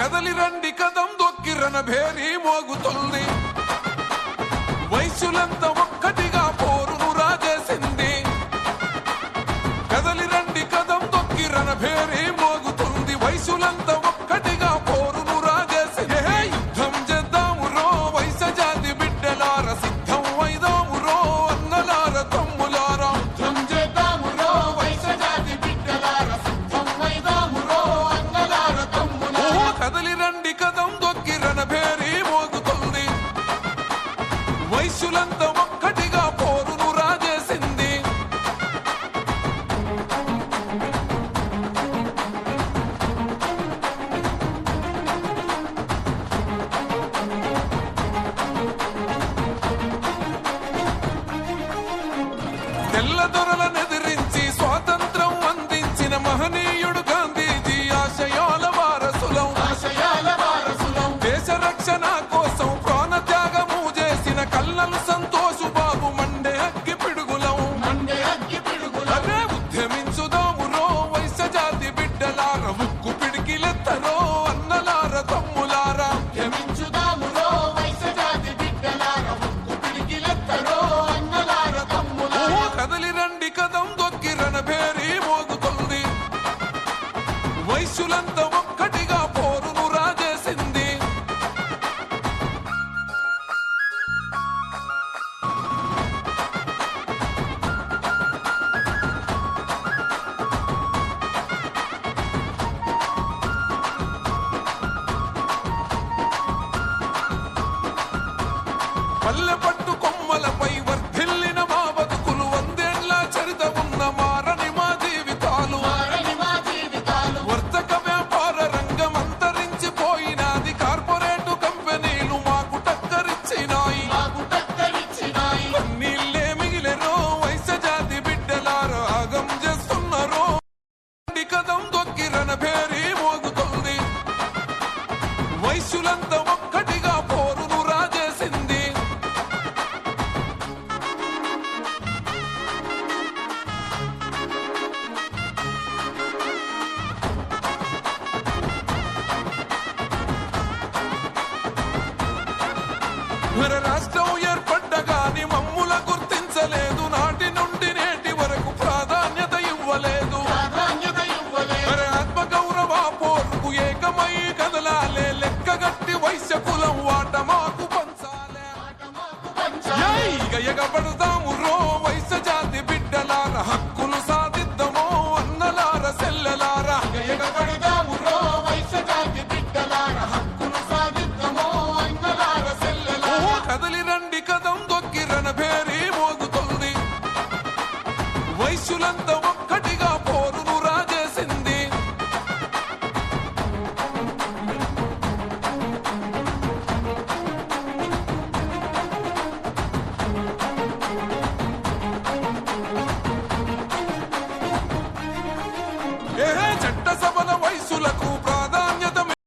కదలి రండి కదం దొక్కిరన భేరీ మోగుతుంది వయసులంతా ఒక్కటిగా పోరును రాజేసింది కదలి రండి కదం దొక్కిరన భేరీ మోగుతుంది వయసులంతా ఒక్కటిగా పోరును రాజేసింది యుద్ధం చేద్దాము రో వైస జాతి బిడ్డలార సిద్ధం వైదాము రో అన్నలార తమ్ములారా యుద్ధం చేద్దాము రో వైస జాతి బిడ్డలార సిద్ధం వైదాము రో అన్నలార తమ్ములారా కదలి రండి కదం దొక్కిరన భేరీ మోగుతుంది వయసులంతా ఒక్కటిగా పోరును రాజేసింది తెల్లదొరలనెదిరించి స్వాతంత్రం అందించిన మహనీయుడు గాంధీజీ ఆశయాల వారసులం ఆశయాల వారసులం దేశ రక్షణ కోసం ప్రాణ త్యాగము చేసిన కల్లలు సంతోషు బాబు మండే అగ్గి పిడుగులం మండే అగ్గి పిడుగులం అరే ఉద్యమించుదాము రో వైస జాతి బిడ్డలార ముక్కు పిడికిలెత్తరో అన్నలార తమ్ములారా ఉద్యమించుదాము రో వైస జాతి బిడ్డలార ముక్కు పిడికిలెత్తరో అన్నలార తమ్ములారా కదలి రండి కదం దొక్కిరన భేరీ మోగుతుంది వయసులంతా ఒక్కటిగా పోరును రాజేసింది పల్లె పట్టు కొమ్మలపై వర్ధిల్లిన మా బతుకులు వందేళ్ల చరిత ఉన్న మారని మా జీవితాలు మారని మా జీవితాలు వర్తక వ్యాపార రంగం అంతరించిపోయినది కార్పొరేటు కంపెనీలు మాకు టక్కరిచ్చినాయి మాకు టక్కరిచ్చినాయి నీళ్ళే మిగిలెరో వైస జాతి బిడ్డలార ఆగం చేస్తున్నారో కదం దొక్కిరన భేరీ మోగుతుంది వయసులంతా ఒక్కటిగా పోరును రాజేసింది మన రాష్ట్రం ఏర్పడ్డగాని మమ్ముల గుర్తించలేదు నాటి నుండి నేటి వరకు ప్రాధాన్యత ఇవ్వలేదు ప్రాధాన్యత ఇవ్వలేదు మరి ఆత్మగౌరవ పోరుకు ఏకమై కదలాలే లెక్కగట్టి వైశ్య కులం వాట మాకు పంచాలే మాకు పంచాలి ఎగబడతా